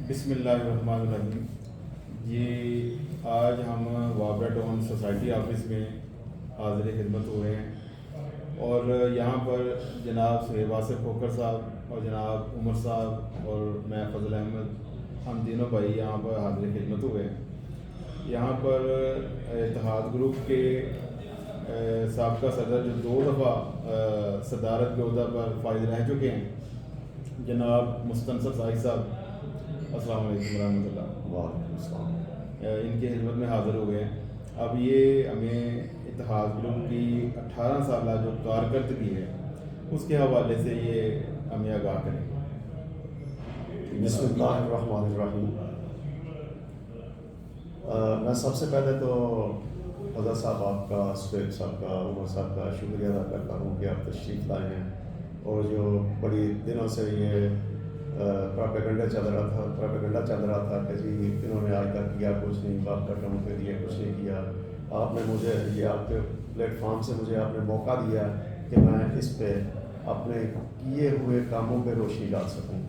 بسم اللہ الرحمن الرحیم۔ یہ آج ہم وابرا ٹاؤن سوسائٹی آفس میں حاضر خدمت ہوئے ہیں اور یہاں پر جناب صہیب آصف کھوکھر صاحب اور جناب عمر صاحب اور میں فضل احمد، ہم تینوں بھائی یہاں پر حاضر خدمت ہوئے ہیں۔ یہاں پر اتحاد گروپ کے سابقہ صدر جو 2 دفعہ صدارت کے عہدہ پر فائز رہ چکے ہیں، جناب مستنصر ساحل صاحب، السلام علیکم ورحمۃ اللہ۔ وعلیکم السلام۔ ان کی خدمت میں حاضر ہوئے ہیں۔ اب یہ ہمیں اتحاد گروپ کی 18 سالہ جو کارکردگی ہے اس کے حوالے سے یہ ہمیں آگاہ کریں۔ بسم اللہ الرحمن الرحیم۔ میں سب سے پہلے تو فضل صاحب آپ کا، سہیب صاحب کا، عمر صاحب کا شکریہ ادا کرتا ہوں کہ آپ تشریف لائے ہیں اور جو بڑی دنوں سے یہ پراپیگنڈا چل رہا تھا کہ جی انہوں نے آج تک کیا کچھ نہیں، باپ کا ٹرم کے لیے کچھ نہیں کیا، آپ نے مجھے یہ آپ کے پلیٹ فارم سے مجھے آپ نے موقع دیا کہ میں اس پہ اپنے کیے ہوئے کاموں پہ روشنی ڈال سکوں۔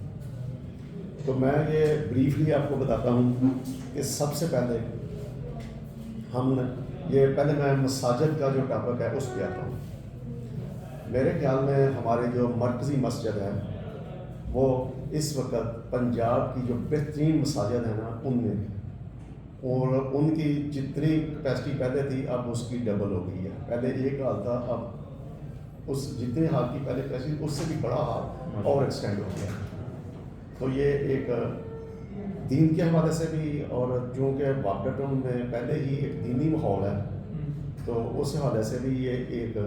تو میں یہ بریفلی آپ کو بتاتا ہوں کہ سب سے پہلے پہلے میں مساجد کا جو ٹاپک ہے اس پہ آتا ہوں۔ میرے خیال میں ہمارے جو مرکزی مسجد ہے وہ اس وقت پنجاب کی جو بہترین مساجد ہیں نا ان میں، اور ان کی جتنی کیپیسٹی پہلے تھی اب اس کی ڈبل ہو گئی ہے۔ پہلے ایک ہال تھا، اب اس جتنے ہال کی پہلے کیپیسٹی اس سے بھی بڑا ہال اور ایکسٹینڈ ہو گیا۔ تو یہ ایک دین کے حوالے سے بھی، اور چونکہ وابرا ٹاؤن میں پہلے ہی ایک دینی ماحول ہے تو اس حوالے سے بھی یہ ایک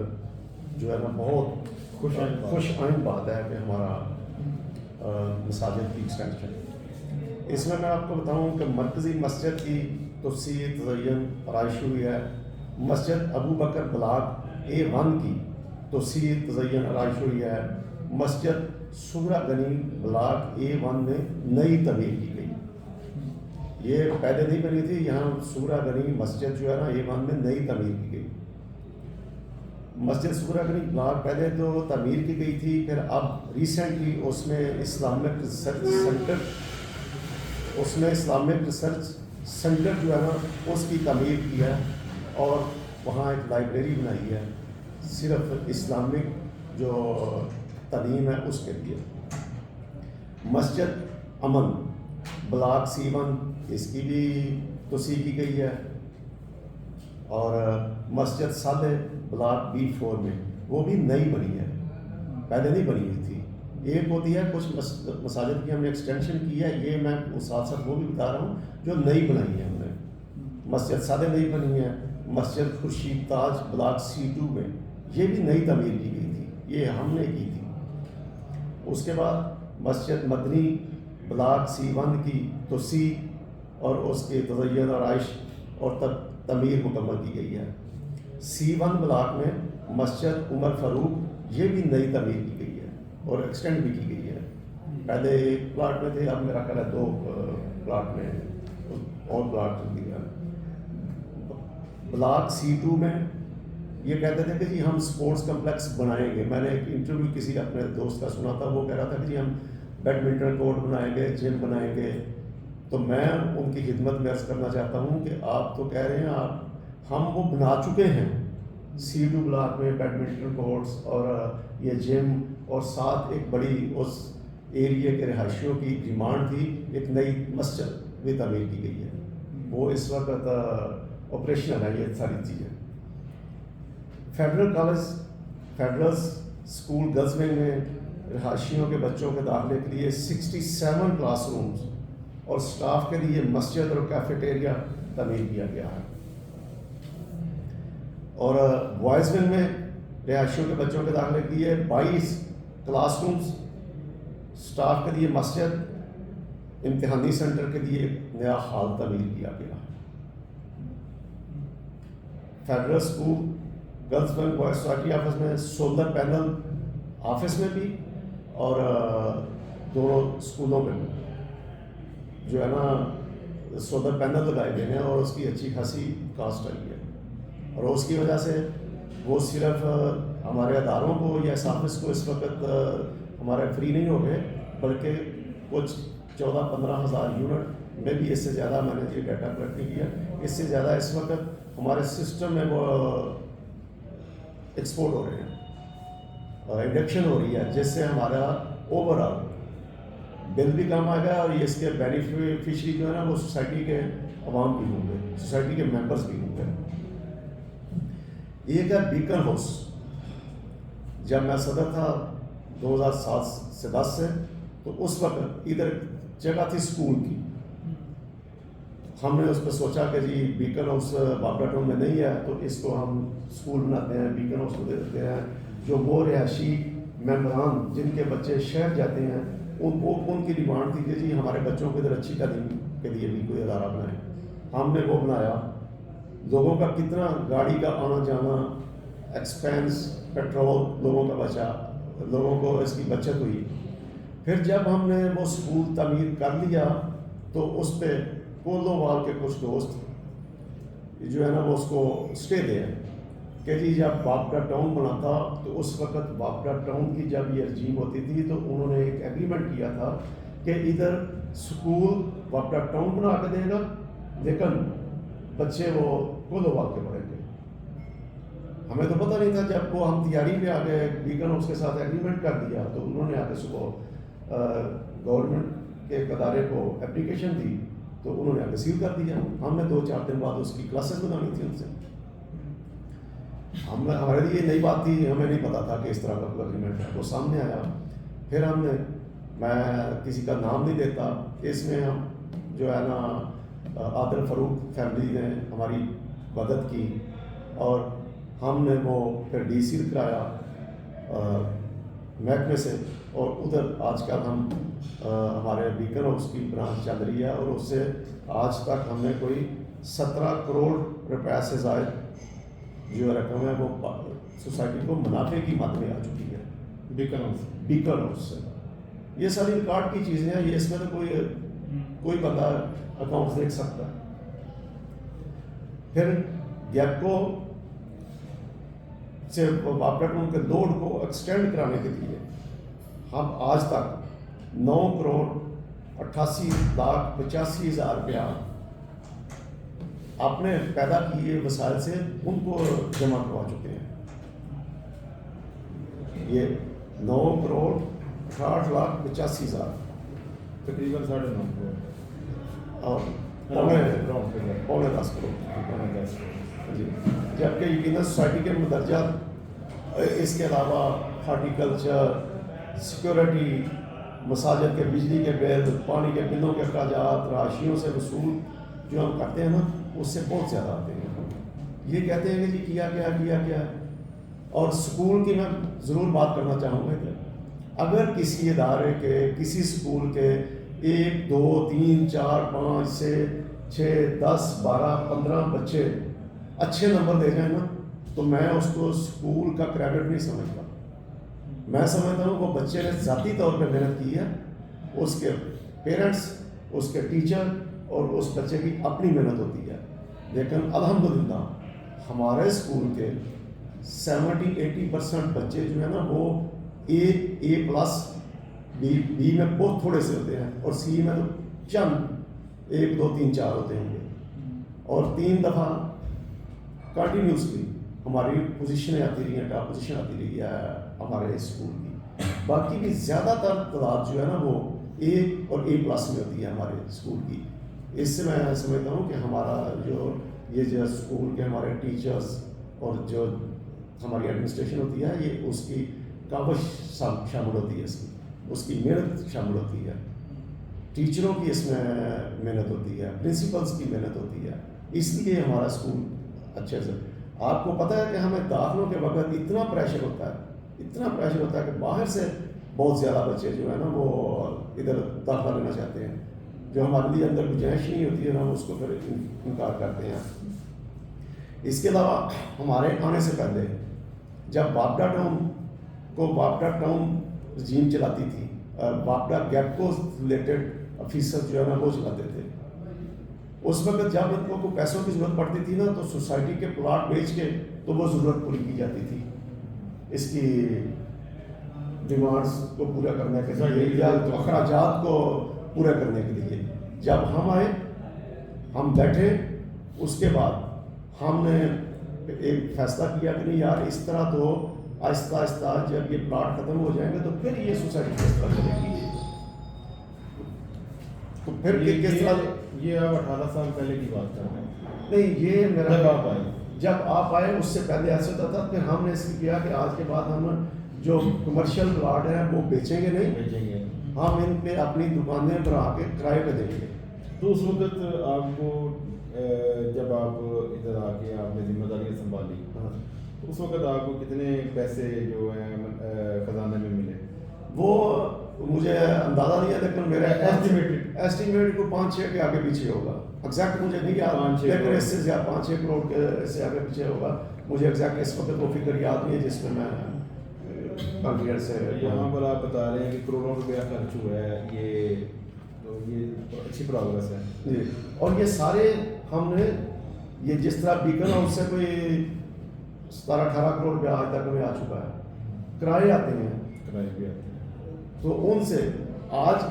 جو ہے نا بہت خوش آئند بات ہے کہ ہمارا مساجد کی ایکسٹینشن۔ اس میں آپ کو بتاؤں کہ مرکزی مسجد کی توسیع، تزئین، آرائش ہوئی ہے۔ مسجد ابو بکر بلاک A1 کی توسیع، تزئین، آرائش ہوئی ہے۔ مسجد صغرا گنی بلاک A1 میں نئی تعمیر کی گئی، یہ پہلے نہیں بنی تھی۔ یہاں صغرا گنی مسجد جو ہے نا A1 میں نئی تعمیر کی گئی۔ مسجد صغرا گنی بلاک پہلے تو تعمیر کی گئی تھی، پھر اب ریسنٹلی اس میں اسلامک ریسرچ سینٹر جو ہے نا اس کی تعمیر کی ہے اور وہاں ایک لائبریری بنائی ہے صرف اسلامک جو تعلیم ہے اس کے لیے۔ مسجد امن بلاک C1 اس کی بھی توسیع کی گئی ہے، اور مسجد صالح بلاک B4 میں وہ بھی نئی بنی ہے، پہلے نہیں بنی ہوئی تھی۔ ایک ہوتی ہے کچھ مساجد کی ہم نے ایکسٹینشن کی ہے، یہ میں ساتھ ساتھ وہ بھی بتا رہا ہوں جو نئی بنائی ہے ہم نے۔ مسجد صالح نئی بنی ہے۔ مسجد خورشید تاج بلاک C2 میں یہ بھی نئی تعمیر کی گئی تھی، یہ ہم نے کی تھی۔ اس کے بعد مسجد مدنی بلاک C1 کی توسیع اور اس کے تزئین، آرائش اور تعمیر مکمل کی گئی ہے۔ C1 بلاک میں مسجد عمر فاروق یہ بھی نئی تعمیر کی گئی ہے اور ایکسٹینڈ بھی کی گئی ہے۔ پہلے ایک پلاٹ میں تھے، اب میرا خیال ہے 2 پلاٹ میں اور پلاٹ دیا۔ بلاک C2 میں یہ کہتے تھے کہ جی ہم سپورٹس کمپلیکس بنائیں گے۔ میں نے ایک انٹرویو کسی اپنے دوست کا سنا تھا، وہ کہہ رہا تھا کہ جی ہم بیڈمنٹن کورٹ بنائیں گے، جم بنائیں گے۔ تو میں ان کی خدمت میں عرض کرنا چاہتا ہوں کہ آپ تو کہہ رہے ہیں ہم وہ بنا چکے ہیں C2 بلاک میں بیڈمنٹن کورٹس اور یہ جم، اور ساتھ ایک بڑی اس ایریے کے رہائشیوں کی ڈیمانڈ تھی، ایک نئی مسجد بھی تعمیر کی گئی ہے، وہ اس وقت آپریشنل ہے یہ ساری چیزیں۔ فیڈرل اسکول گرلز ونگ میں رہائشیوں کے بچوں کے داخلے کے لیے 67 کلاس رومز اور سٹاف کے لیے مسجد اور کیفیٹیریا تعمیر کیا گیا ہے۔ اور بوائز ونگ میں رہائشیوں کے بچوں کے داخلے کے لیے 22 کلاس رومز، سٹاف کے لیے مسجد، امتحانی سینٹر کے لیے ایک نیا ہال تعمیر کیا گیا ہے۔ Federal school girls wing boys society office میں سولر پینل آفس میں بھی اور دونوں اسکولوں میں بھی جو ہے نا سولر پینل لگائے گئے ہیں، اور اس کی اچھی خاصی کاسٹ آئی ہے، اور اس کی وجہ سے وہ صرف ہمارے اداروں کو یا اس آفس کو اس وقت ہمارے فری نہیں ہو گئے، بلکہ کچھ 14-15 ہزار یونٹ میں بھی، اس سے زیادہ میں نے یہ ڈیٹا کلیکٹ نہیں کیا، اس سے زیادہ اس وقت ہمارے سسٹم میں وہ ایکسپورٹ ہو رہے ہیں، انڈکشن ہو رہی ہے، جس سے ہمارا اوور آل بل بھی کم آ گیا، اور یہ اس کے بینیفیشری جو ہے نا وہ سوسائٹی کے عوام بھی ہوں گے، سوسائٹی کے ممبرس بھی ہوں گے۔ ایک ہے بیکن ہاؤس، جب میں صدر تھا 2007 سے 10 سے، تو اس وقت ادھر جگہ تھی اسکول کی، ہم نے اس پہ سوچا کہ جی بیکن ہاؤس بابرا ٹاؤن میں نہیں ہے، تو اس کو ہم اسکول بناتے ہیں، بیکن ہاؤس کو دے دیتے ہیں، جو وہ رہائشی ممبران جن کے بچے شہر جاتے ہیں ان کی ڈیمانڈ تھی کہ جی ہمارے بچوں کو ادھر اچھی تعلیم کے لیے بھی کوئی ادارہ بنائے، ہم نے وہ بنایا۔ لوگوں کا کتنا گاڑی کا آنا جانا، ایکسپینس، پیٹرول لوگوں کا بچا، لوگوں کو اس کی بچت ہوئی۔ پھر جب ہم نے وہ اسکول تعمیر کر لیا تو اس پہ کولو وال کے کچھ دوست جو ہے نا وہ اس کو اسٹے دے کہ جی جب بابرا ٹاؤن بنا تھا تو اس وقت بابرا ٹاؤن کی جب یہ رجیم ہوتی تھی تو انہوں نے ایک ایگریمنٹ کیا تھا کہ ادھر اسکول بابرا ٹاؤن بنا کے دے گا، لیکن بچے وہ کولو وال کے پڑھیں گے۔ ہمیں تو پتہ نہیں تھا، جب وہ ہم تیاری پہ آ گئے، بیکن ہاؤس کے ساتھ ایگریمنٹ کر دیا، تو انہوں نے آ کے صبح گورنمنٹ کے ایک ادارے کو اپلیکیشن دی، تو انہوں نے آ کے سیل کر دیا۔ ہم نے 2-4 دن بعد اس کی کلاسز بنانی تھی ان سے، ہمارے لیے یہ نئی بات تھی، ہمیں نہیں پتا تھا کہ اس طرح کا کوئی اگریمنٹ ہے، وہ سامنے آیا۔ پھر ہم نے، میں کسی کا نام نہیں دیتا، اس میں ہم جو ہے نا عادل فاروق فیملی نے ہماری مدد کی، اور ہم نے وہ پھر ڈی سی کرایا محکمے سے، اور ادھر آج کل ہم ہمارے بیکن ہاؤس کی برانچ چل رہی ہے، اور اس سے آج تک ہم نے کوئی 17 کروڑ روپے سے زائد جو رقم ہے وہ سوسائٹی کو منافع کی مد میں آ چکی ہے بیکن ہاؤس سے۔ یہ ساری ریکارڈ کی چیزیں ہیں، یہ اس میں تو کوئی بندہ اکاؤنٹ دیکھ سکتا ہے۔ پھر گیپکو سے بابرا ٹاؤن کے لوڈ کو ایکسٹینڈ کرانے کے لیے ہم آج تک 9 کروڑ 88,85,000 روپیہ اپنے پیدا کیے وسائل سے ان کو جمع کروا چکے ہیں۔ یہ 9 کروڑ 68,85,000 تقریباً 9.5 کروڑ اور پونے 10 کروڑ جی، جبکہ یقیناً سوسائٹی کے مندرجہ اس کے علاوہ ہارٹیکلچر، سیکورٹی، مساجد کے بجلی کے بل، پانی کے بلوں کے اخراجات، رہائشیوں سے وصول جو ہم کرتے ہیں نا، اس سے بہت زیادہ آتے ہیں۔ یہ کہتے ہیں کہ جی کیا کیا۔ اور سکول کی میں ضرور بات کرنا چاہوں گا کہ اگر کسی ادارے کے، کسی اسکول کے 1 2 3 4 5 6 10 12 15 بچے اچھے نمبر دے جائیں نا، تو میں اس کو اسکول کا کریڈٹ نہیں سمجھتا۔ میں سمجھتا ہوں وہ بچے نے ذاتی طور پہ محنت کی ہے، اس کے پیرنٹس، اس کے ٹیچر اور اس بچے کی اپنی محنت ہوتی ہے۔ لیکن الحمدللہ ہمارے اسکول کے 70-80% بچے جو ہیں نا وہ A+، بی میں بہت تھوڑے سے ہوتے ہیں، اور سی میں تو چند 1 2 3 4 ہوتے ہوں گے، اور 3 دفعہ کنٹینیوسلی ہماری پوزیشنیں آتی رہی ہیں، ٹاپ پوزیشن آتی رہی ہے ہمارے اسکول کی۔ باقی کی زیادہ تر تعداد جو ہے نا وہ A اور A+ میں ہوتی ہے ہمارے اسکول کی۔ اس سے میں سمجھتا ہوں کہ ہمارا جو اسکول کے ہمارے ٹیچرز اور جو ہماری ایڈمنسٹریشن ہوتی ہے، یہ اس کی کاوش شامل ہوتی ہے، اس کی محنت شامل ہوتی ہے، ٹیچروں کی اس میں محنت ہوتی ہے، پرنسپلس کی محنت ہوتی ہے، اس لیے ہمارا اسکول اچھے سے۔ آپ کو پتہ ہے کہ ہمیں داخلوں کے وقت اتنا پریشر ہوتا ہے کہ باہر سے بہت زیادہ بچے جو ہے نا وہ ادھر داخلہ لینا چاہتے ہیں، جو ہمارے لیے اندر گنجائش نہیں ہوتی ہے، ہم اس کو پھر انکار کرتے ہیں۔ اس کے علاوہ ہمارے آنے سے پہلے جب بابرا ٹاؤن رجیم چلاتی تھی، بابرا گیپکو ریلیٹڈ آفیسر جو ہے نا وہ چلاتے تھے، اس وقت جب ان کو پیسوں کی ضرورت پڑتی تھی نا تو سوسائٹی کے پلاٹ بیچ کے تو وہ ضرورت پوری کی جاتی تھی، اس کی ڈیمانڈس کو پورا کرنے کے لیے یا اخراجات کو پورے کرنے کے لیے. جب ہم آئے, ہم بیٹھے, اس کے بعد ہم نے ایک فیصلہ کیا کہ نہیں یار اس طرح تو آہستہ آہستہ جب یہ پلاٹ ختم ہو جائیں گے تو پھر یہ سوسائٹی کس طرح چلے گی. تو پھر کس طرح, یہ آپ 18 سال پہلے کی بات کر رہے ہیں؟ نہیں یہ میرا جب آپ آئے, جب آپ آئے اس سے پہلے ایسا ہوتا تھا. پھر ہم نے اس کیا کہ آج کے بعد ہم جو کمرشل پلاٹ ہیں وہ بیچیں گے نہیں, بھیجیں گے. ہم ان پہ اپنی دکانیں بنا کے کرائے پہ دیں گے. تو اس وقت آپ کو جب آپ ادھر آ کے آپ نے ذمہ داریاں سنبھالی, اس وقت آپ کو کتنے پیسے جو ہیں خزانے میں ملے؟ وہ مجھے اندازہ نہیں ہے لیکن میرا ایسٹیمیٹ کو 5-6 کے آگے پیچھے ہوگا. ایگزیکٹ مجھے نہیں یاد, لیکن اس سے زیادہ 5-6 کروڑ کے سے آگے پیچھے ہوگا. مجھے ایگزیکٹ اس وقت وہ فکر یاد نہیں ہے جس میں کانفیڈنس سے. یہاں پر آپ بتا رہے ہیں کہ کروڑوں روپیہ خرچ ہوا ہے, یہ اچھی پروگرس ہے جی. اور یہ سارے ہم نے یہ جس طرح بیکن ہاؤس سے کوئی 17-18 کروڑ روپیہ آج تک ہمیں آ چکا ہے. کرائے آتے ہیں, کرائے بھی آتے ہیں. تو ان سے آج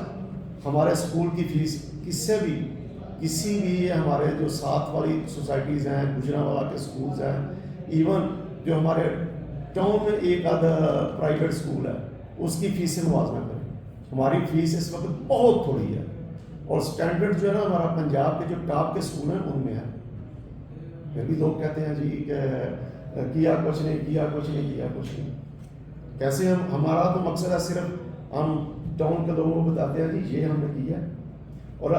ہمارے اسکول کی فیس کسی بھی ہمارے جو ساتھ والی سوسائٹیز ہیں, گجرانوالہ کے اسکولز ہیں, ایون جو ہمارے ٹاؤن میں ایک آدھا پرائیویٹ اسکول ہے اس کی فیس سے موازنہ کریں. ہماری فیس اس وقت بہت تھوڑی ہے, اور اسٹینڈرڈ جو ہے نا ہمارا پنجاب کے جو ٹاپ کے اسکول ہیں ان میں ہے. پھر بھی لوگ کہتے ہیں جی کہ کیا کچھ نہیں. کیسے ہمارا تو مقصد ہے صرف ہم ٹاؤن کے لوگوں کو بتاتے ہیں جی یہ ہم نے کیا ہے. اور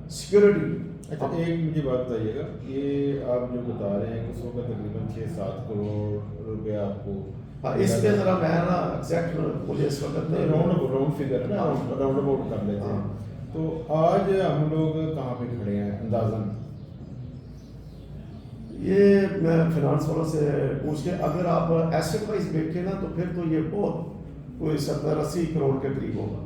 سیکورٹی. اچھا ایک مجھے بات بتائیے گا, یہ آپ جو بتا رہے ہیں کہ اس وقت تقریباً 6-7 کروڑ روپیہ آپ کو, اس پہ ذرا میں نا ایگزیکٹ مجھے اس وقت راؤنڈ فگر ہے نا, راؤنڈ اباؤٹ کر لیتے ہیں. تو آج ہم لوگ کہاں پہ کھڑے ہیں اندازاً؟ یہ میں فنانس والوں سے پوچھ کے, اگر آپ ایسٹ وائز دیکھیں نا تو پھر تو یہ بہت کوئی 70-80 کروڑ کے قریب ہوگا.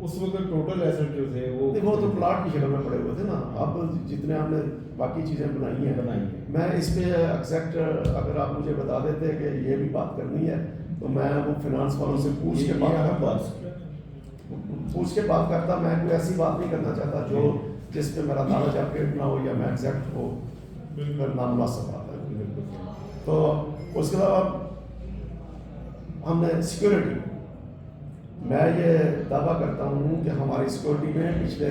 اس وقت ٹوٹل ایسٹ جو تھے وہ تو پلاٹ کی شکل میں پڑے ہوئے تھے نا. اب جتنے ہم نے باقی چیزیں بنائی ہیں میں اس پہ ایگزیکٹ اگر آپ مجھے بتا دیتے کہ یہ بھی بات کرنی ہے تو میں وہ فنانس والوں سے پوچھ کے بات کرتا. میں کوئی ایسی بات نہیں کرنا چاہتا جو جس پہ میرا نالج اپڈیٹ نہ ہو یا میں ایگزیکٹ ہو نامناسب بات ہے. تو اس کے علاوہ ہم نے سیکورٹی, میں یہ دعویٰ کرتا ہوں کہ ہماری سیکورٹی میں پچھلے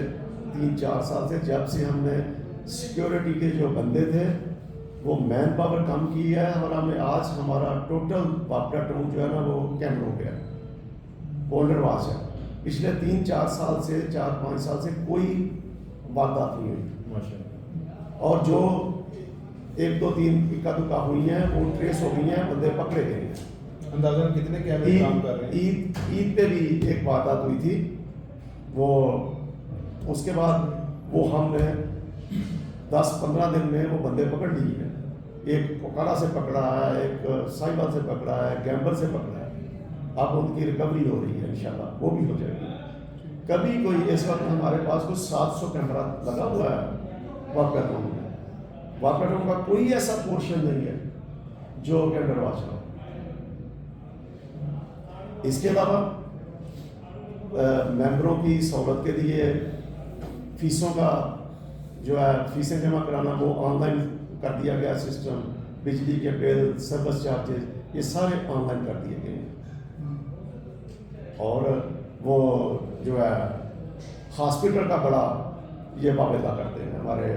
3-4 سال سے جب سے ہم نے سیکورٹی کے جو بندے تھے وہ مین پاور کم کی ہے, اور ہم نے آج ہمارا ٹوٹل باپٹا ٹاؤن جو ہے نا وہ کیمپ ہو گیا, ہولڈر واچ ہے. پچھلے 3-4 سال سے 4-5 سال سے کوئی واردات نہیں ہوئی, اور جو 1-2-3 اکا دکا ہوئی ہیں وہ ٹریس ہو گئی ہیں, بندے پکڑے گئے ہیں. اندازاً کتنے کیمرے کام کر رہے ہیں؟ عید پہ بھی ایک واردات ہوئی تھی, وہ اس کے بعد وہ ہم نے 10-15 دن میں وہ بندے پکڑ لیے ہیں. ایک پوکارا سے پکڑا ہے, ایک سائبر سے پکڑا ہے, گیمبر سے پکڑا ہے. اب ان کی ریکوری ہو رہی ہے, انشاءاللہ وہ بھی ہو جائے گی. کبھی کوئی اس وقت ہمارے پاس کوئی 700 کیمرہ لگا ہوا ہے واقعہ ٹاؤن میں. واقعہ ٹاؤن کا کوئی ایسا پورشن نہیں ہے جو کیمرہ واچ ہو. اس کے علاوہ ممبروں کی سہولت کے لیے فیسوں کا جو ہے فیسیں جمع کرانا وہ آن لائن کر دیا گیا سسٹم. بجلی کے بل, سروس چارجز یہ سارے آن لائن کر دیے گئے ہیں. اور وہ جو ہے ہاسپٹل کا بڑا یہ وابستہ کرتے ہیں ہمارے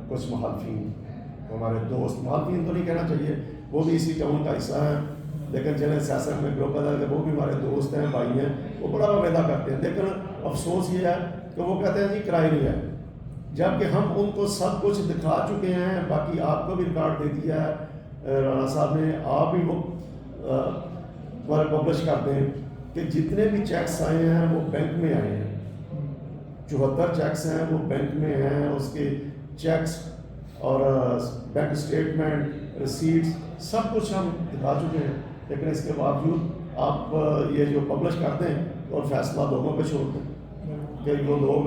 کچھ مخالفین, ہمارے دوست, مخالفین تو نہیں کہنا چاہیے, وہ بھی اسی ٹاؤن کا حصہ ہیں, لیکن جنہیں سیاست میں گروپ ہے وہ بھی ہمارے دوست ہیں, بھائی ہیں, وہ بڑا وابستہ کرتے ہیں. لیکن افسوس یہ ہے کہ وہ کہتے ہیں جی کرائے نہیں ہے, جبکہ ہم ان کو سب کچھ دکھا چکے ہیں. باقی آپ کو بھی ریکارڈ دے دیا ہے رانا صاحب نے, آپ بھی وہ ہمارے پبلش کر دیں کہ جتنے بھی چیکس آئے ہیں وہ بینک میں آئے ہیں. 74 چیکس ہیں وہ بینک میں ہیں, اس کے چیکس اور بینک اسٹیٹمنٹ, ریسیٹس سب کچھ ہم دکھا چکے ہیں. لیکن اس کے باوجود آپ یہ جو پبلش کر دیں اور فیصلہ لوگوں پہ چھوڑ دیں کہ وہ لوگ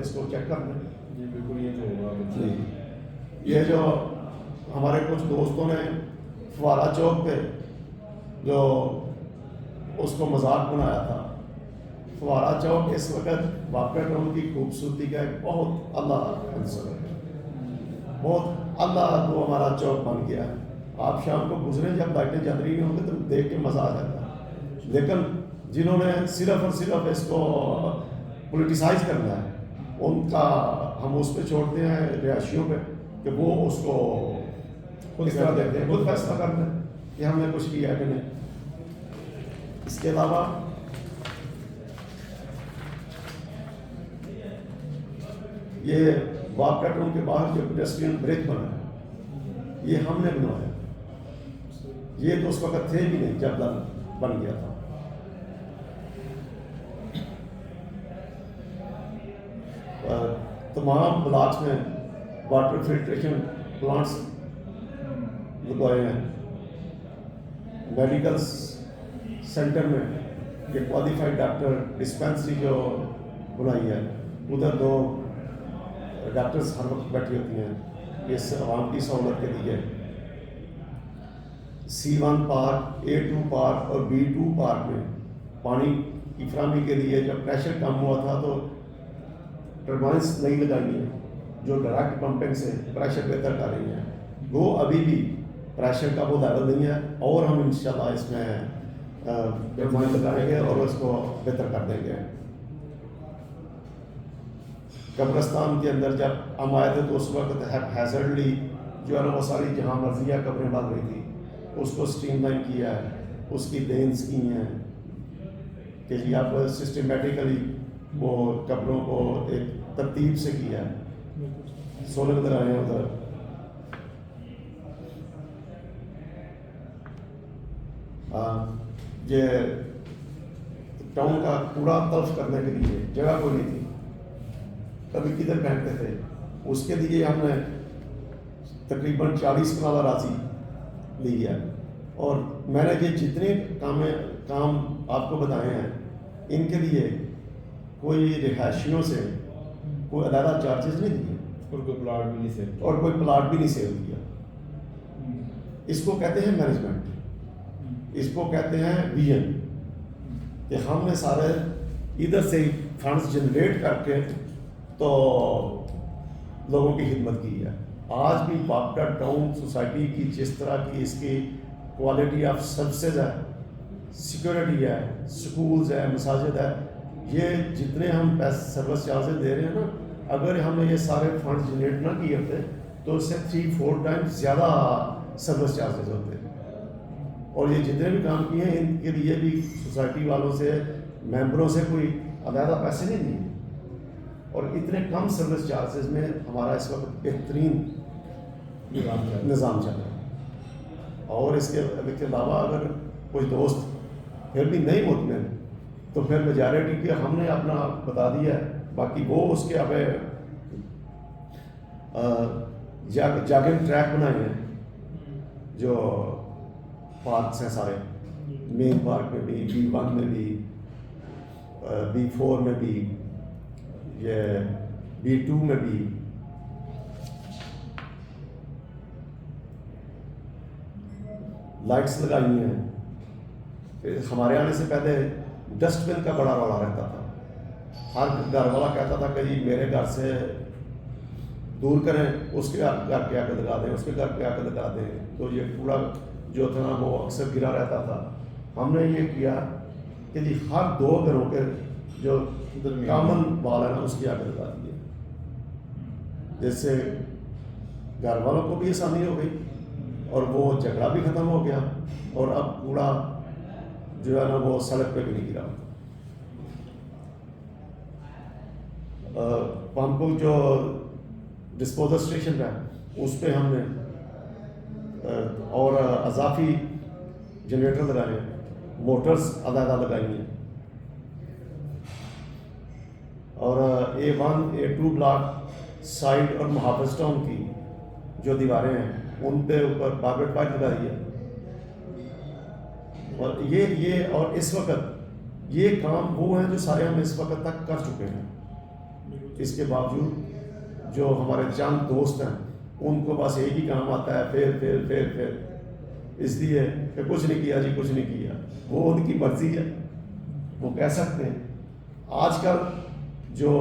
اس کو چیک کر دیں. جی بالکل, یہ جو ہوگا یہ جو ہمارے کچھ دوستوں نے فوارہ چوک پہ جو اس کو مذاق بنایا تھا فوارہ چوک اس وقت واقع ٹاؤن کی خوبصورتی کا ایک بہت اعلیٰ عنصر ہے، بہت اعلیٰ وہ ہمارا چوک بن گیا ہے. آپ شام کو گزریں جب لائٹیں جل رہی ہوں گے تو دیکھ کے مزہ آ جاتا ہے. لیکن جنہوں نے صرف اور صرف اس کو پولیٹیسائز کرنا ہے ان کا ہم اس پہ چھوڑتے ہیں رہائشیوں پہ کہ وہ اس کو اس طرح دیکھتے ہیں، خود فیصلہ کرتے ہیں کہ ہم نے کچھ کیا ہے کہ نہیں. اس کے علاوہ یہ واقع ٹاؤن کے باہر جو پیڈسٹرین برج بنا ہے یہ ہم نے بنوایا. یہ تو اس وقت تھے بھی نہیں جب بن گیا تھا. تمام بلاکس میں واٹر فلٹریشن پلانٹس لگوائے ہیں. میڈیکل سینٹر میں یہ کوالیفائڈ ڈاکٹر ڈسپینسری جو بنائی ہے، ادھر 2 ڈاکٹرز ہر وقت بیٹھی ہوتی ہیں اس عوام کی سہولت کے لیے. C1 پارک، A2 پارک اور B2 پارک میں پانی کی فراہمی کے لیے جب پریشر کم ہوا تھا تو ٹربائنس نہیں لگائی ہیں جو ڈائریکٹ پمپنگ سے پریشر بہتر کر رہی ہیں. وہ ابھی بھی پریشر کا وہ لیول نہیں ہے اور ہم انشاءاللہ اس میں ٹربائن لگائیں گے اور اس کو بہتر کر دیں گے. قبرستان کے اندر جب ہم آئے تھے تو اس وقت ہیزرڈلی جو ہے نا وہ ساری جہاں مرضیہ قبریں بن رہی تھی اس کو اسٹریم لائن کیا ہے، اس کی لینس کی ہیں کہ جی آپ سسٹمیٹیکلی وہ قبروں کو ایک ترتیب سے کیا ہے. سولر لگائے ہیں ادھر. یہ ٹاؤن کا کوڑا تلف کرنے کے لیے جگہ کوئی نہیں تھی، کبھی کدھر پھینکتے تھے. اس کے لیے ہم نے تقریباً 40 کنال اراضی لی ہے اور میں نے یہ جتنے کام آپ کو بتائے ہیں ان کے لیے کوئی رہائشیوں سے کوئی علیحدہ چارجز نہیں دیے اور کوئی پلاٹ بھی نہیں سیل اور کوئی پلاٹ بھی نہیں سیل کیا. اس کو کہتے ہیں مینجمنٹ، اس کو کہتے ہیں ویژن کہ ہم نے سارے ادھر سے فنڈز جنریٹ کر کے تو لوگوں کی خدمت کی ہے. آج بھی واقع ٹاؤن سوسائٹی کی جس طرح کی اس کی کوالٹی آف سروسز ہے، سیکورٹی ہے، سکولز ہے، مساجد ہے، یہ جتنے ہم سروس چارجز دے رہے ہیں نا، اگر ہم نے یہ سارے فنڈ جنریٹ نہ کیے ہوتے تو اس سے 3-4 ٹائمز زیادہ سروس چارجز ہوتے. اور یہ جتنے بھی کام کیے ہیں ان کے لیے بھی سوسائٹی والوں سے، ممبروں سے کوئی علیحدہ پیسے نہیں دیے اور اتنے کم سروس چارجز میں ہمارا اس وقت بہترین نظام چل رہا ہے. اور اس کے علاوہ اگر کوئی دوست پھر بھی نہیں مطمئن تو پھر میجارٹی کے ہم نے اپنا بتا دیا ہے، باقی وہ اس کے ابے جاگنگ ٹریک بنائے ہیں جو پارکس ہیں سارے، مین پارک میں بھی، B1 میں بھی، B4 میں بھی، یہ B2 میں بھی. لائٹس لگائی ہیں. ہمارے آنے سے پہلے ڈسٹ بن کا بڑا رولا رہتا تھا. ہر گھر والا کہتا تھا کہ جی میرے گھر سے دور کریں، اس کے گھر کے آگے لگا دیں، اس کے گھر کے آگے لگا دیں. تو یہ کوڑا جو تھا نا وہ اکثر گرا رہتا تھا. ہم نے یہ کیا کہ جی ہر 2 گھروں کے جو کامن وال ہے نا اس کی آگے لگا دیے، جس سے گھر والوں کو بھی آسانی ہو گئی اور وہ جھگڑا بھی ختم ہو گیا اور اب کوڑا جو ہے نا وہ سڑک پہ بھی نہیں گرا. پمپ جو ڈسپوزل اسٹیشن ہے اس پہ ہم نے اور اضافی جنریٹر لگائے ہیں، موٹرز علیحدہ لگائی ہیں. اور A1 A2 بلاک سائڈ اور محافظ ٹاؤن کی جو دیواریں ہیں ان پہ اوپر باربیٹ پائپ لگائی ہے. اور یہ اور اس وقت یہ کام وہ ہیں جو سارے ہم اس وقت تک کر چکے ہیں. اس کے باوجود جو ہمارے چند دوست ہیں ان کو بس ایک ہی کام آتا ہے، پھر اس لیے کہ کچھ نہیں کیا جی، کچھ نہیں کیا. وہ ان کی مرضی ہے، وہ کہہ سکتے ہیں آج کل جو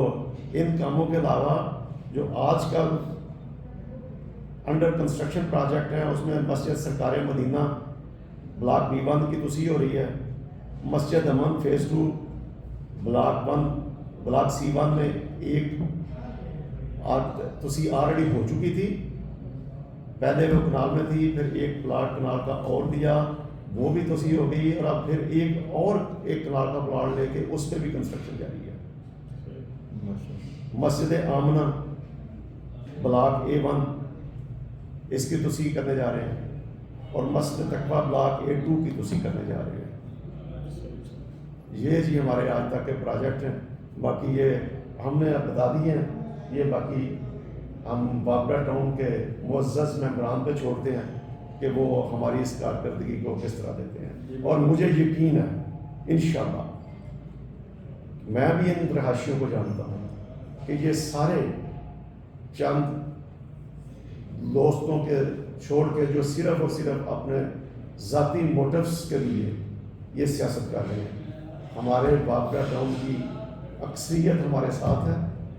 ان کاموں کے علاوہ جو آج کل انڈر کنسٹرکشن پروجیکٹ ہیں، اس میں مسجد سرکار مدینہ بلاک B1 کی توسیع ہو رہی ہے، مسجد امن فیز 2 بلاک C1 میں ایک توسیع آلریڈی ہو چکی تھی، پہلے وہ کنال میں تھی، پھر ایک پلاٹ کنال کا اور دیا، وہ بھی توسیع ہو گئی، اور اب پھر ایک کنال کا پلاٹ لے کے اس پہ بھی کنسٹرکشن جاری ہے۔ مسجد آمنہ بلاک A1 اس کی توسیع کرنے جا رہے ہیں، اور مسجد تقویٰ بلاک A2 کی توسیع کرنے جا رہے ہیں۔ یہ جی ہمارے آج تک کے پروجیکٹ ہیں، باقی یہ ہم نے بتا دیے ہیں، یہ باقی ہم وابرا ٹاؤن کے معزز ممبران پہ چھوڑتے ہیں کہ وہ ہماری اس کارکردگی کو کس طرح دیتے ہیں، اور مجھے یقین ہے انشاءاللہ، میں بھی ان رہائشیوں کو جانتا ہوں کہ یہ سارے چند دوستوں کے چھوڑ کے جو صرف اور صرف اپنے ذاتی موٹیوز کے لیے یہ سیاست کر رہے ہیں، ہمارے وابرا ٹاؤن کی اکثریت ہمارے ساتھ ہے،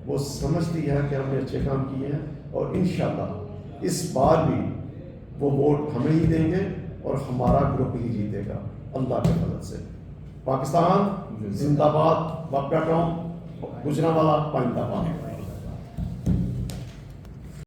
وہ سمجھتی ہے کہ ہم نے اچھے کام کیے ہیں، اور انشاءاللہ اس بار بھی وہ ووٹ ہمیں ہی دیں گے اور ہمارا گروپ ہی جیتے گا اللہ کے فضل سے۔ پاکستان زندہ باد، وابرا ٹاؤن، گجرانوالہ پائندہ باد۔